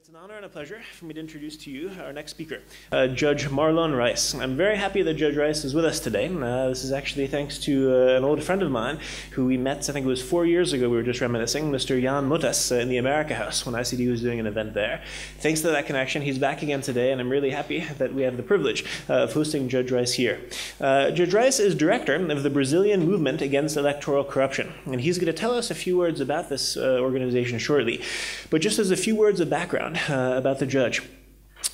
It's an honor and a pleasure for me to introduce to you our next speaker, Judge Marlon Reis. I'm very happy that Judge Reis is with us today. This is actually thanks to an old friend of mine who we met, I think it was 4 years ago, we were just reminiscing, Mr. Jan Motas in the America House when ICD was doing an event there. Thanks to that connection, he's back again today, and I'm really happy that we have the privilege of hosting Judge Reis here. Judge Reis is director of the Brazilian Movement Against Electoral Corruption, and he's going to tell us a few words about this organization shortly. But just as a few words of background about the judge.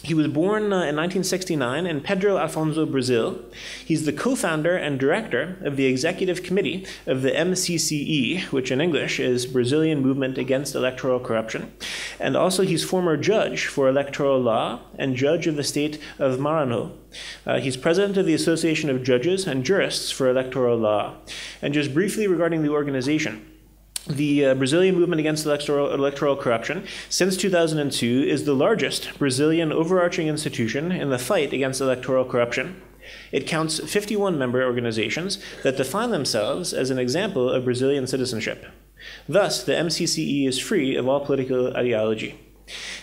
He was born in 1969 in Pedro Alfonso, Brazil. He's the co-founder and director of the executive committee of the MCCE, which in English is Brazilian Movement Against Electoral Corruption. And also he's former judge for electoral law and judge of the state of Maranhão. He's president of the Association of Judges and Jurists for Electoral Law. And just briefly regarding the organization, the Brazilian Movement Against Electoral Corruption, since 2002, is the largest Brazilian overarching institution in the fight against electoral corruption. It counts 51 member organizations that define themselves as an example of Brazilian citizenship. Thus, the MCCE is free of all political ideology.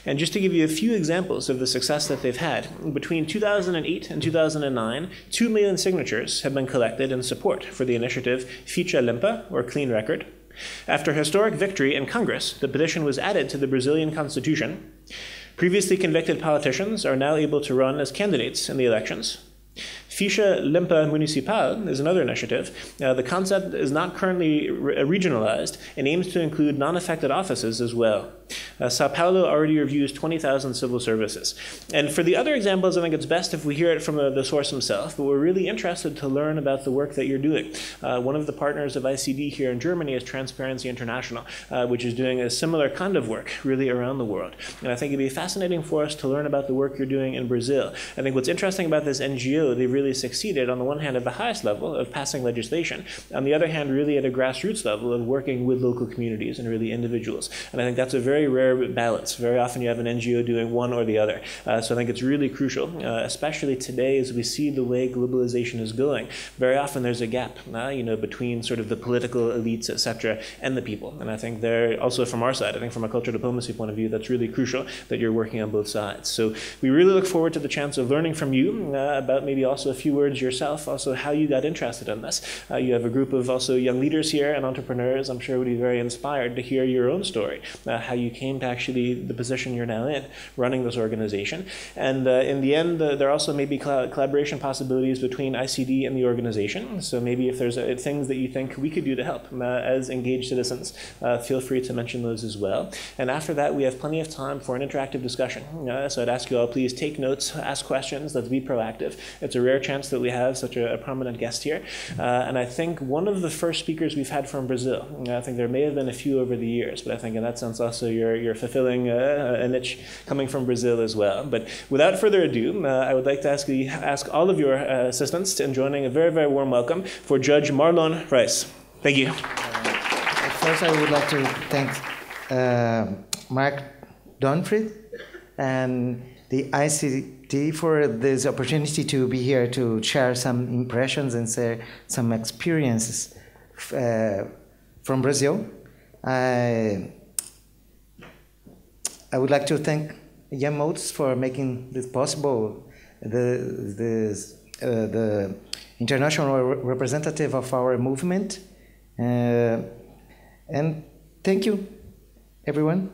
And just to give you a few examples of the success that they've had, between 2008 and 2009, 2 million signatures have been collected in support for the initiative Ficha Limpa, or Clean Record. After a historic victory in Congress, the petition was added to the Brazilian Constitution. Previously convicted politicians are now able to run as candidates in the elections. Ficha Limpa Municipal is another initiative. The concept is not currently regionalized and aims to include non-affected offices as well. Sao Paulo already reviews 20,000 civil services. And for the other examples, I think it's best if we hear it from the source himself, but we're really interested to learn about the work that you're doing. One of the partners of ICD here in Germany is Transparency International, which is doing a similar kind of work really around the world. And I think it'd be fascinating for us to learn about the work you're doing in Brazil. I think what's interesting about this NGO, they've really succeeded on the one hand at the highest level of passing legislation, on the other hand really at a grassroots level of working with local communities and really individuals. And I think that's a very rare balance. Very often you have an NGO doing one or the other. So I think it's really crucial, especially today as we see the way globalization is going. Very often there's a gap between sort of the political elites, etc., and the people. And I think there, also from our side, I think from a cultural diplomacy point of view, that's really crucial that you're working on both sides. So we really look forward to the chance of learning from you about maybe also a few words yourself, also how you got interested in this. You have a group of also young leaders here and entrepreneurs. I'm sure would be very inspired to hear your own story, how you came to actually the position you're now in, running this organization. And in the end, there also may be collaboration possibilities between ICD and the organization. So maybe if there's things that you think we could do to help as engaged citizens, feel free to mention those as well. And after that, we have plenty of time for an interactive discussion. So I'd ask you all, please take notes, ask questions, let's be proactive. It's a rare chance that we have such a prominent guest here. And I think one of the first speakers we've had from Brazil, I think there may have been a few over the years, but I think in that sense also you're fulfilling a niche coming from Brazil as well. But without further ado, I would like to ask all of your assistants to joining a very, very warm welcome for Judge Marlon Reis. Thank you. First, I would like to thank Mark Donfried and the ICD for this opportunity to be here to share some impressions and share some experiences from Brazil. I would like to thank Jan Motas for making this possible, the international representative of our movement. And thank you, everyone.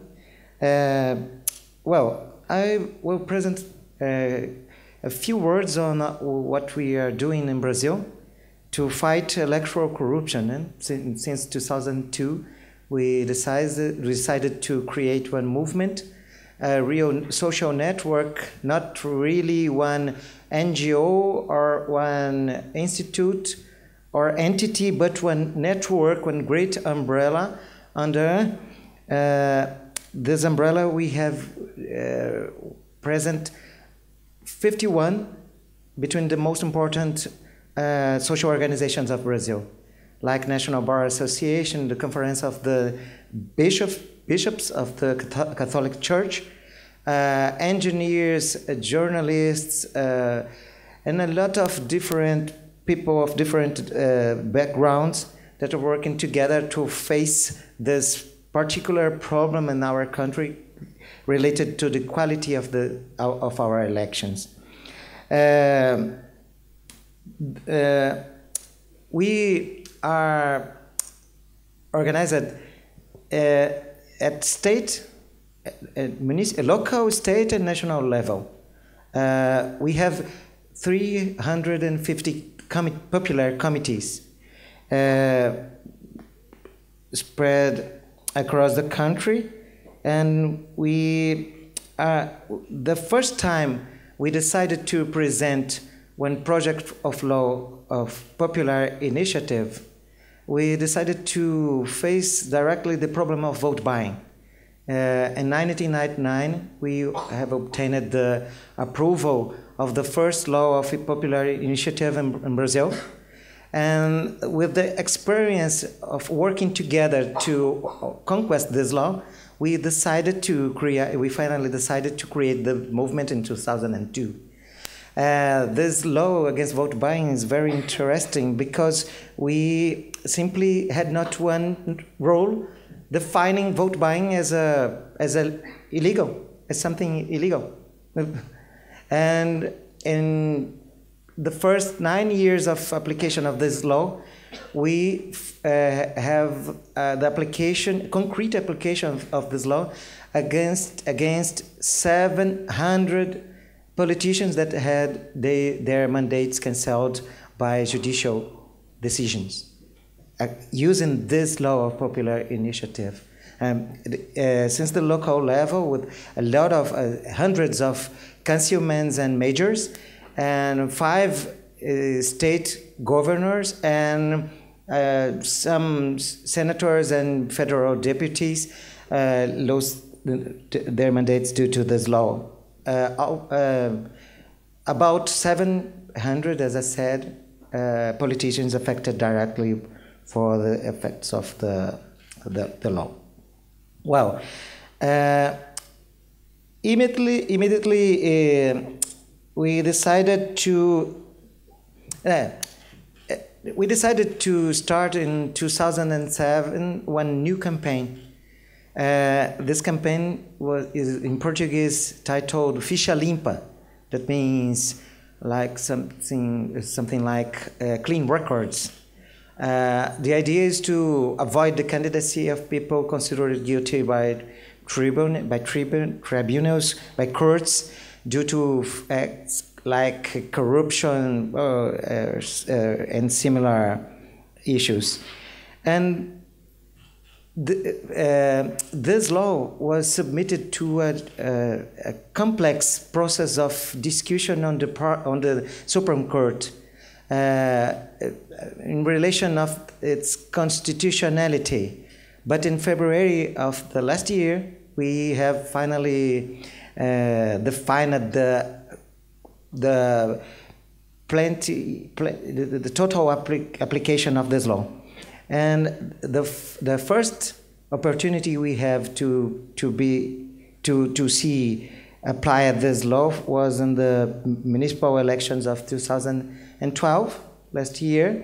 Well, I will present a few words on what we are doing in Brazil to fight electoral corruption. And since 2002, we decided to create one movement, a real social network, not really one NGO or one institute or entity, but one network, one great umbrella. Under this umbrella, we have present 51 between the most important social organizations of Brazil, like National Bar Association, the Conference of the Bishops of the Catholic Church, engineers, journalists, and a lot of different people of different backgrounds that are working together to face this particular problem in our country related to the quality of our elections. We are organized at state, local, state, and national level. We have 350 popular committees spread across the country, and the first time we decided to present one project of law of popular initiative, we decided to face directly the problem of vote buying. In 1999, we have obtained the approval of the first law of a popular initiative in Brazil. And with the experience of working together to conquest this law, we finally decided to create the movement in 2002. This law against vote buying is very interesting because we simply had not one rule defining vote buying as something illegal. And in the first 9 years of application of this law, we have the concrete application of this law against 700 politicians that had their mandates cancelled by judicial decisions, using this law of popular initiative. Since the local level, with a lot of hundreds of councilmen and mayors, and 5 state governors, and some senators and federal deputies lost their mandates due to this law. About 700, as I said, politicians affected directly for the effects of the law. Well, immediately we decided to start in 2007 one new campaign. This campaign is in Portuguese titled Ficha Limpa. That means like something like clean records. The idea is to avoid the candidacy of people considered guilty by tribunals, by courts, due to acts like corruption and similar issues. And this law was submitted to a complex process of discussion on the Supreme Court in relation of its constitutionality. But in February of the last year, we have finally defined the total application of this law. And the first opportunity we have to see applied this law was in the municipal elections of 2012, last year,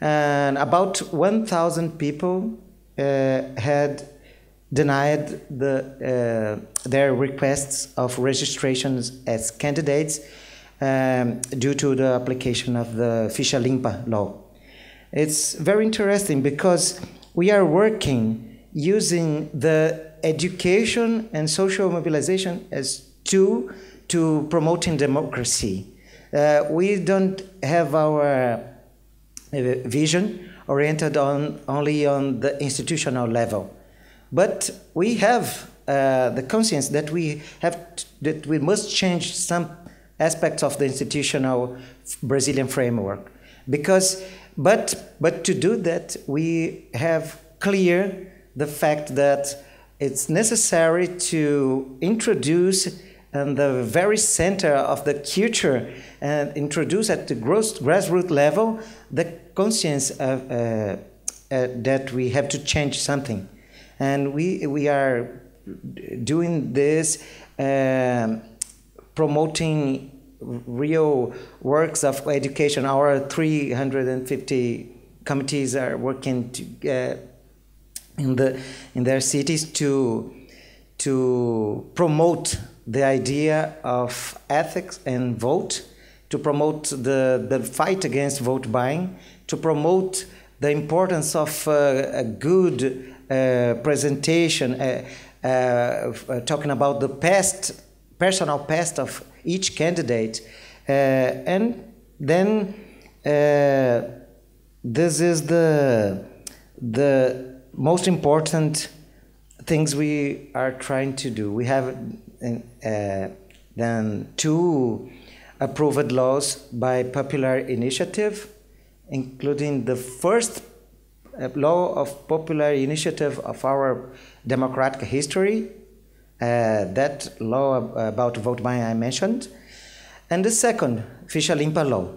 and about 1,000 people had denied their requests of registrations as candidates due to the application of the Ficha Limpa law. It's very interesting because we are working using the education and social mobilization as tool to promoting democracy. We don't have our vision oriented only on the institutional level, but we have the conscience that we must change some aspects of the institutional Brazilian framework, but to do that we have clear the fact that it's necessary to introduce in the very center of the culture and introduce at the grassroots level the conscience of, that we have to change something. And we are doing this, promoting real works of education. Our 350 committees are working in their cities to to promote the idea of ethics and vote, to promote the fight against vote buying, to promote the importance of a good presentation, talking about the personal past of each candidate. And then this is the most important things we are trying to do. We have then 2 approved laws by popular initiative, including the first law of popular initiative of our democratic history, that law about vote buying I mentioned, and the second, Ficha Limpa law.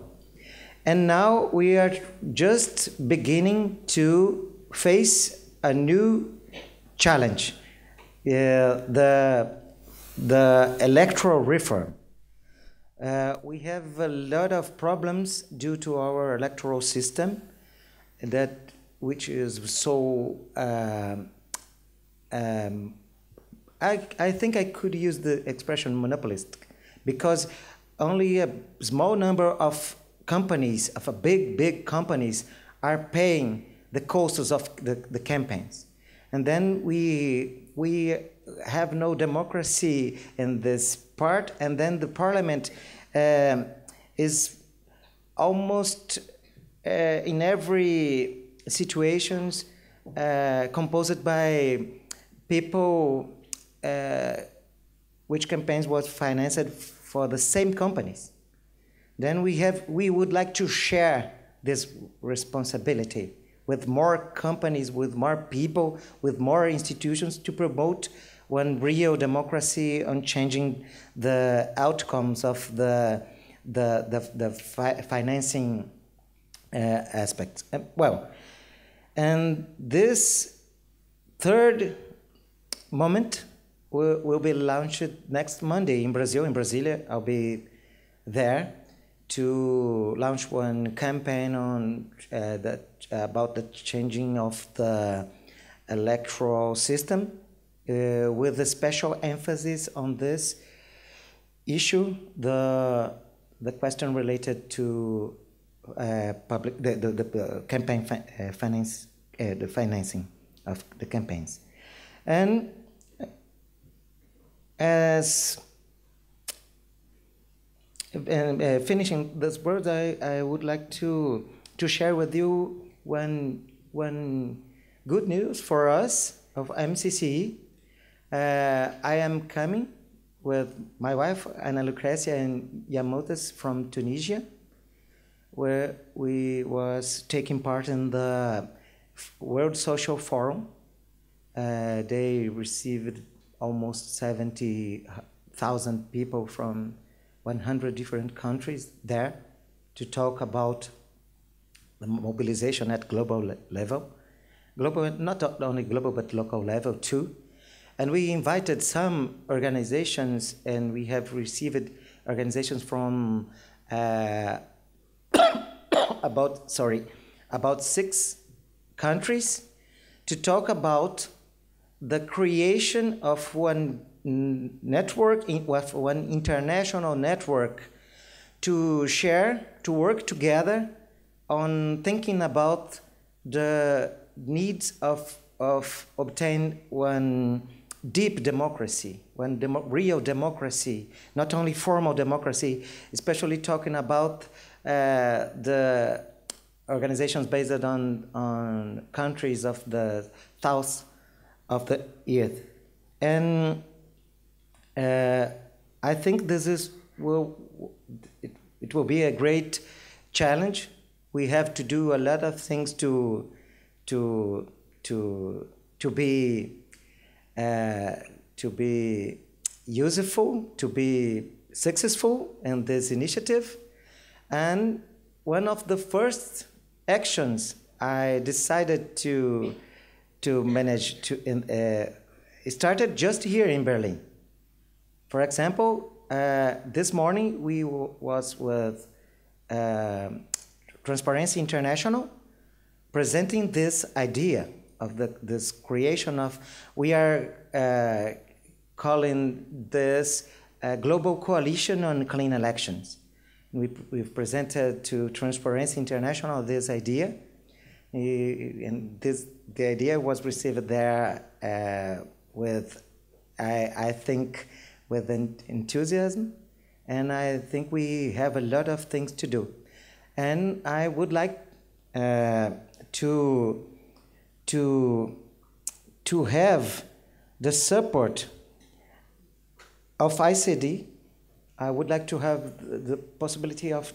And now we are just beginning to face a new challenge, the electoral reform. We have a lot of problems due to our electoral system, which is so. I think I could use the expression monopolistic, because only a small number of companies, big companies, are paying the costs of the campaigns. And then we have no democracy in this part, and then the parliament is almost in every situations composed by people which campaigns was financed for the same companies. Then we would like to share this responsibility with more companies, with more people, with more institutions to promote one real democracy on changing the outcomes of the financing aspects. And this third moment will be launched next Monday in Brazil, in Brasilia. I'll be there to launch one campaign on about the changing of the electoral system, with a special emphasis on this issue, the question related to the campaign finance, the financing of the campaigns. And as finishing this words, I would like to share with you one good news for us of MCCE. I am coming with my wife Ana Lucrecia and Yamotas from Tunisia, where we was taking part in the World Social Forum. They received almost 70,000 people from 100 different countries there to talk about the mobilization at global level. Global, not only global, but local level too. And we invited some organizations, and we have received organizations from about 6 countries to talk about the creation of one network, one international network, to work together on thinking about the needs of obtain one deep democracy, one real democracy, not only formal democracy, especially talking about the organizations based on countries of the south of the earth. And I think it will be a great challenge. We have to do a lot of things to be useful, to be successful in this initiative. And one of the first actions I decided to manage it started just here in Berlin. For example, this morning we was with Transparency International presenting this idea of this creation of, we are calling this a Global Coalition on Clean Elections. We've presented to Transparency International this idea, and the idea was received there with, I think, with enthusiasm, and I think we have a lot of things to do. And I would like to have the support of ICD. I would like to have the possibility of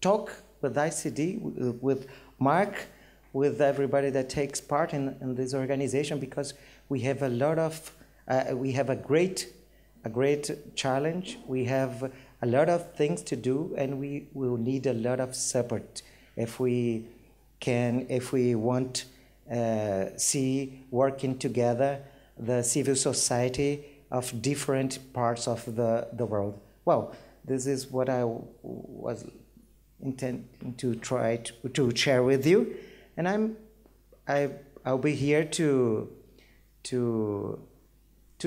talk with ICD, with Mark, with everybody that takes part in this organization, because we have a lot of, we have a great challenge. We have a lot of things to do, and we will need a lot of support if we want see working together the civil society of different parts of the world. Well, this is what I was intending to try to share with you, and I'll be here to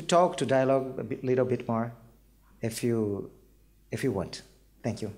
talk, to dialogue a little bit more if you want. Thank you.